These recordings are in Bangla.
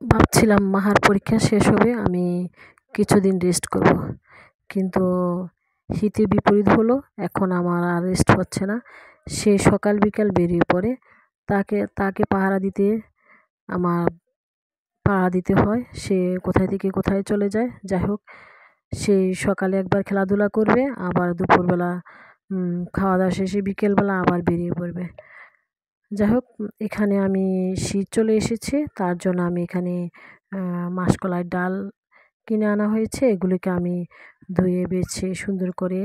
ভাবছিলাম মাহার পরীক্ষা শেষ হবে, আমি কিছুদিন রেস্ট করব, কিন্তু হিতে বিপরীত হলো। এখন আমার আর রেস্ট হচ্ছে না। সে সকাল বিকাল বেরিয়ে পড়ে। তাকে তাকে আমার পাহারা দিতে হয়। সে কোথায় থেকে কোথায় চলে যায়। যাই হোক, সেই সকালে একবার খেলাধুলা করবে, আবার দুপুরবেলা খাওয়া দাওয়া শেষে বিকেলবেলা আবার বেরিয়ে পড়বে। যাই হোক, এখানে আমি শীত চলে এসেছে, তার জন্য আমি এখানে মাসকলাইর ডাল কিনে আনা হয়েছে। এগুলিকে আমি ধুয়ে বেছে সুন্দর করে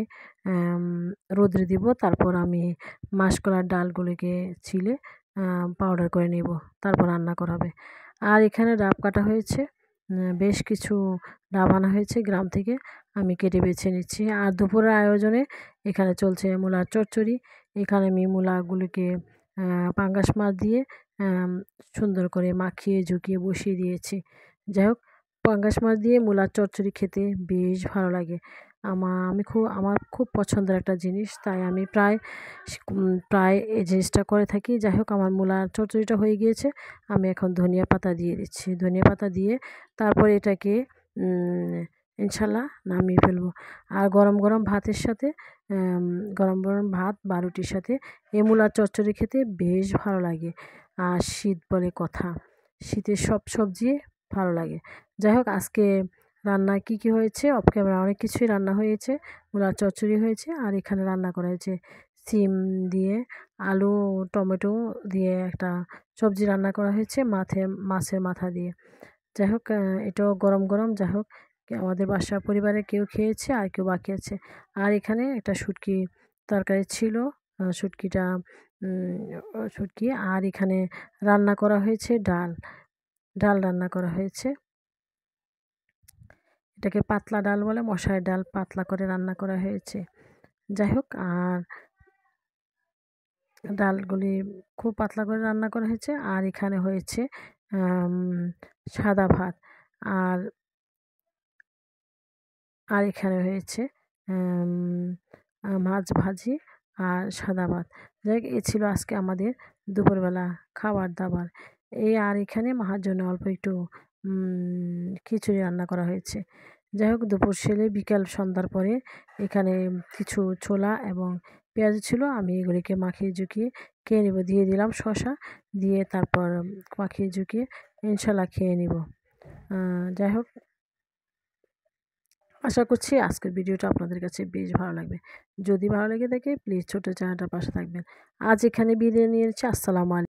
রোদে দিব। তারপর আমি মাসকলাইর ডালগুলিকে ছিলে পাউডার করে নেব, তারপর রান্না করা হবে। আর এখানে ডাব কাটা হয়েছে, বেশ কিছু ডাব আনা হয়েছে গ্রাম থেকে, আমি কেটে বেছে নিচ্ছি। আর দুপুরের আয়োজনে এখানে চলছে মূলার চচ্চড়ি। এখানে আমি মূলাগুলিকে পাঙ্গাস মাছ দিয়ে সুন্দর করে মাখিয়ে ঝুঁকিয়ে বসিয়ে দিয়েছি। যাই হোক, পাঙ্গাস মাছ দিয়ে মূলার চচ্চড়ি খেতে বেশ ভালো লাগে। আমার খুব পছন্দের একটা জিনিস, তাই আমি প্রায় এই জিনিসটা করে থাকি। যাই হোক, আমার মূলার চচ্চড়িটা হয়ে গিয়েছে। আমি এখন ধনিয়া পাতা দিয়ে দিচ্ছি। ধনিয়া পাতা দিয়ে তারপরে এটাকে ইনশাল্লাহ নামিয়ে ফেলবো। আর গরম গরম ভাতের সাথে গরম গরম ভাত বা রুটির সাথে এই মূলার চচ্চড়ি খেতে বেশ ভালো লাগে। আর শীত বলে কথা, শীতের সব সবজি ভালো লাগে। যাই হোক, আজকে রান্না কি হয়েছে, অফ ক্যামেরা অনেক কিছুই রান্না হয়েছে। মূলার চচ্চড়ি হয়েছে, আর এখানে রান্না করা হয়েছে সিম দিয়ে, আলু টমেটো দিয়ে একটা সবজি রান্না করা হয়েছে মাছের মাথা দিয়ে। যাই হোক, এটাও গরম গরম। যাই হোক, আমাদের বাসা পরিবারে কেউ খেয়েছে আর কেউ বাকি আছে। আর এখানে একটা শুটকি তরকারি ছিল, শুটকিটা শুটকি। আর এখানে রান্না করা হয়েছে ডাল রান্না করা হয়েছে। এটাকে পাতলা ডাল বলে, মশার ডাল পাতলা করে রান্না করা হয়েছে। যাই হোক, আর ডালগুলি খুব পাতলা করে রান্না করা হয়েছে। আর এখানে হয়েছে সাদা ভাত। আর আর এখানে হয়েছে মাছ ভাজি আর সাদা ভাত। যাই হোক, এ ছিল আজকে আমাদের দুপুরবেলা খাবার দাবার। আর এখানে মাহার জন্য অল্প একটু খিচুড়ি রান্না করা হয়েছে। যাই হোক, দুপুর সেরে বিকাল সন্ধ্যার পরে এখানে কিছু ছোলা এবং পেঁয়াজ ছিল, আমি এগুলিকে মাখিয়ে ঝুঁকিয়ে খেয়ে নেব। দিয়ে দিলাম শসা, দিয়ে তারপর মাখিয়ে ঝুঁকিয়ে ইনশাল্লাহ খেয়ে নিব। যাই হোক, আশা করছি আজকের ভিডিওটা আপনাদের কাছে বেশ ভালো লাগবে। যদি ভালো লেগে থাকে প্লিজ ছোট চ্যানেলটার পাশে থাকবেন। আজ এখানে বিদায় নিয়ে নিচ্ছি। আসসালামু আলাইকুম।